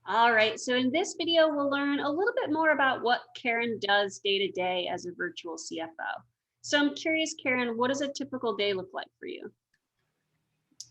All right, so in this video, we'll learn a little bit more about what Karen does day to day as a virtual CFO. So I'm curious, Karen, what does a typical day look like for you?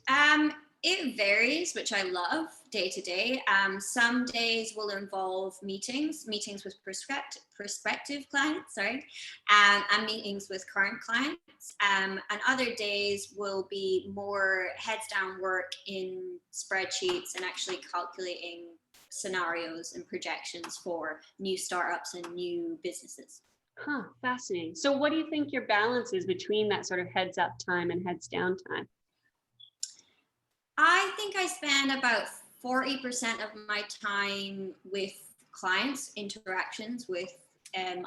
Um, it varies, which I love day to day. Some days will involve meetings with prospective clients, and meetings with current clients. And other days will be more heads down work in spreadsheets and actually calculating scenarios and projections for new startups and new businesses. Huh, fascinating. So what do you think your balance is between that sort of heads up time and heads down time? I think I spend about 40% of my time with clients, interactions with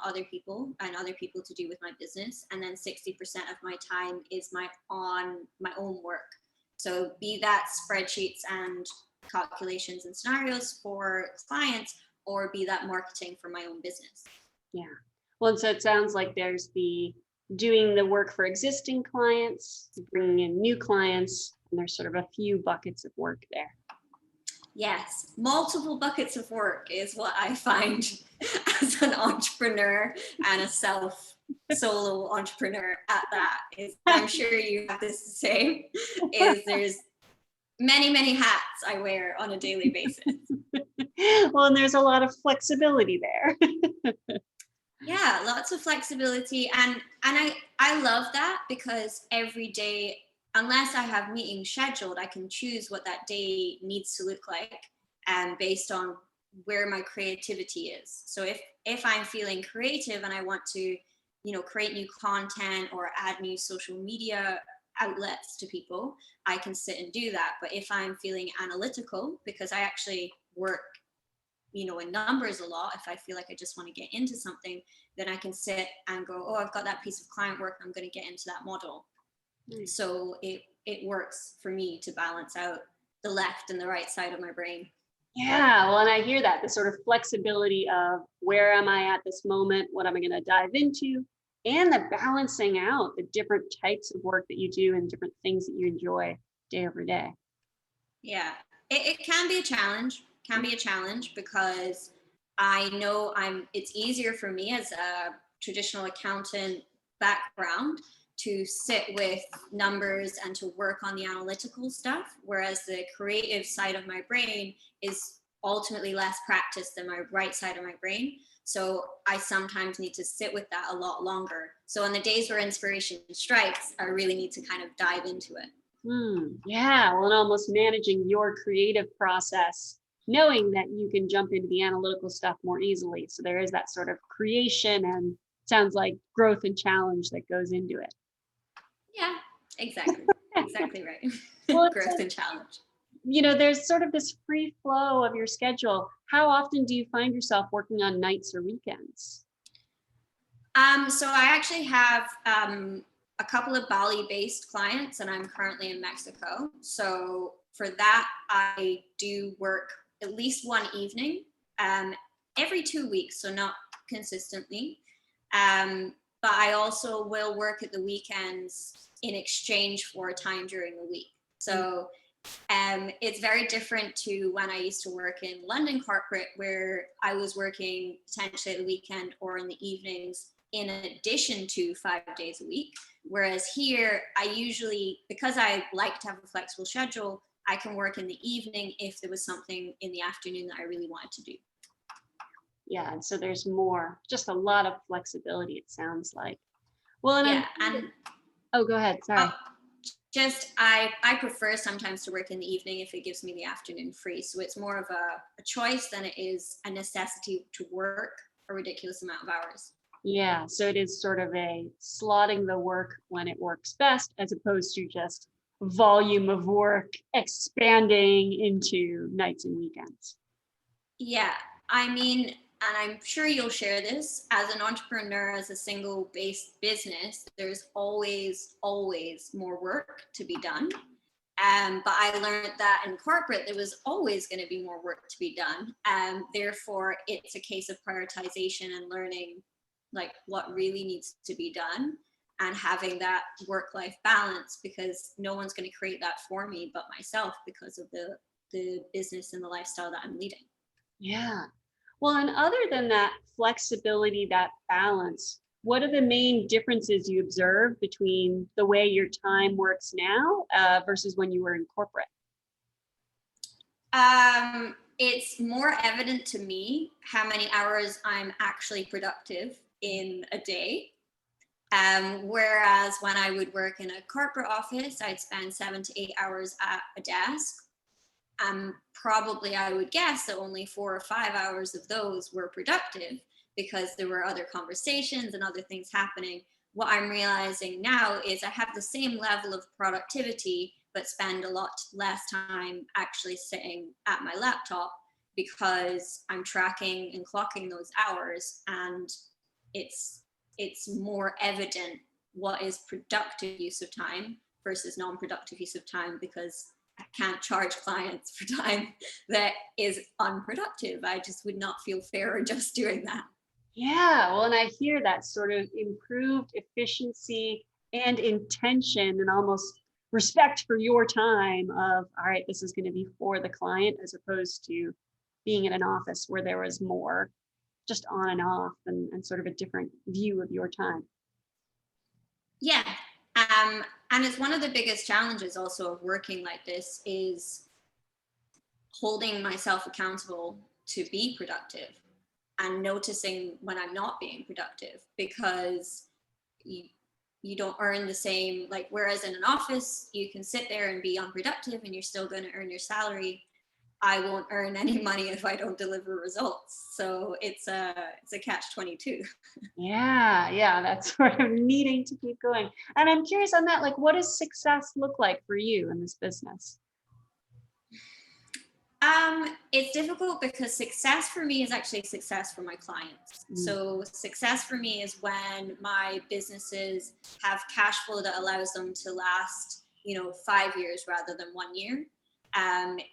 other people and other people to do with my business. And then 60% of my time is my own work. So be that spreadsheets and calculations and scenarios for clients, or be that marketing for my own business. Yeah. Well, and so it sounds like there's the doing the work for existing clients, bringing in new clients, and there's sort of a few buckets of work there. Yes, multiple buckets of work is what I find as an entrepreneur and a solo entrepreneur at that. Is I'm sure you have this the same. Is there's many hats I wear on a daily basis. Well, and there's a lot of flexibility there. Yeah, lots of flexibility, and I love that because every day, unless I have meetings scheduled, I can choose what that day needs to look like, and based on where my creativity is. So if I'm feeling creative and I want to, create new content or add new social media outlets to people, I can sit and do that. But if I'm feeling analytical, because I actually work in numbers a lot, if I feel like I just want to get into something, then I can sit and go, oh, I've got that piece of client work, I'm going to get into that model. So it works for me to balance out the left and the right side of my brain. Yeah, well, and I hear that the sort of flexibility of where am I at this moment, what am I going to dive into, and the balancing out the different types of work that you do and different things that you enjoy day over day. Yeah, it can be a challenge, because I know it's easier for me as a traditional accountant background to sit with numbers and to work on the analytical stuff, whereas the creative side of my brain is ultimately less practice than my right side of my brain. So I sometimes need to sit with that a lot longer. So on the days where inspiration strikes, I really need to kind of dive into it. Yeah, well, and almost managing your creative process, knowing that you can jump into the analytical stuff more easily. So there is that sort of creation and sounds like growth and challenge that goes into it. Yeah, exactly. Exactly right. Well, Growth and challenge. there's sort of this free flow of your schedule. How often do you find yourself working on nights or weekends? So I actually have a couple of Bali-based clients, and I'm currently in Mexico. So for that, I do work at least one evening um, every 2 weeks, so not consistently. But I also will work at the weekends in exchange for time during the week. So it's very different to when I used to work in London corporate, where I was working potentially at the weekend or in the evenings in addition to 5 days a week. Whereas here, I usually, because I like to have a flexible schedule, I can work in the evening if there was something in the afternoon that I really wanted to do. Yeah, and so there's just a lot of flexibility, it sounds like. Well, and Yeah, and oh, go ahead. Sorry. just I prefer sometimes to work in the evening if it gives me the afternoon free. So it's more of a choice than it is a necessity to work a ridiculous amount of hours. Yeah, so it is sort of a slotting the work when it works best, as opposed to just volume of work expanding into nights and weekends. Yeah, I mean, and I'm sure you'll share this, as an entrepreneur, as a single based business, there's always more work to be done. But I learned that in corporate, there was always going to be more work to be done. Therefore, it's a case of prioritization and learning like what really needs to be done and having that work-life balance, because no one's going to create that for me but myself, because of the business and the lifestyle that I'm leading. Yeah. Well, and other than that flexibility, that balance, what are the main differences you observe between the way your time works now versus when you were in corporate? It's more evident to me how many hours I'm actually productive in a day. Whereas when I would work in a corporate office, I'd spend 7 to 8 hours at a desk. Probably I would guess that only 4 or 5 hours of those were productive because there were other conversations and other things happening. What I'm realizing now is I have the same level of productivity, but spend a lot less time actually sitting at my laptop because I'm tracking and clocking those hours, and it's it's more evident what is productive use of time versus non-productive use of time, because I can't charge clients for time that is unproductive. I just would not feel fair just doing that. Yeah, well, and I hear that sort of improved efficiency and intention and almost respect for your time of, all right, this is going to be for the client as opposed to being in an office where there was more just on and off and sort of a different view of your time. Yeah. And it's one of the biggest challenges also of working like this is holding myself accountable to be productive and noticing when I'm not being productive, because you, you don't earn the same, like, whereas in an office you can sit there and be unproductive and you're still going to earn your salary. I won't earn any money if I don't deliver results. So it's a catch 22. Yeah, yeah, that's sort of needing to keep going. And I'm curious on that, like, what does success look like for you in this business? It's difficult because success for me is actually success for my clients. Mm, So success for me is when my businesses have cash flow that allows them to last, 5 years rather than 1 year.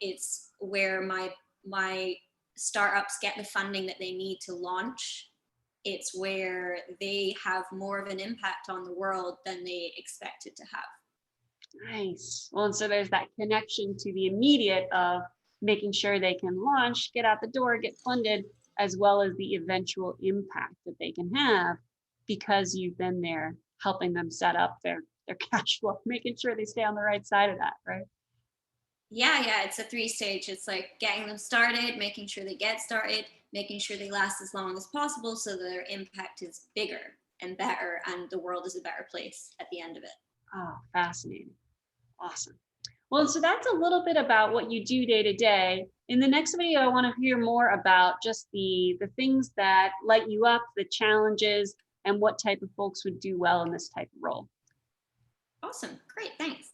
It's where my startups get the funding that they need to launch. It's where they have more of an impact on the world than they expected to have. nice. Well, and so there's that connection to the immediate of making sure they can launch, get out the door, get funded, as well as the eventual impact that they can have because you've been there helping them set up their cash flow, making sure they stay on the right side of that, right? Yeah, it's a three-stage. It's like getting them started, making sure they get started, making sure they last as long as possible so that their impact is bigger and better and the world is a better place at the end of it. Oh, fascinating. Awesome. Well, so that's a little bit about what you do day to day. In the next video, I want to hear more about just the things that light you up, the challenges, and what type of folks would do well in this type of role. Awesome. Great. Thanks.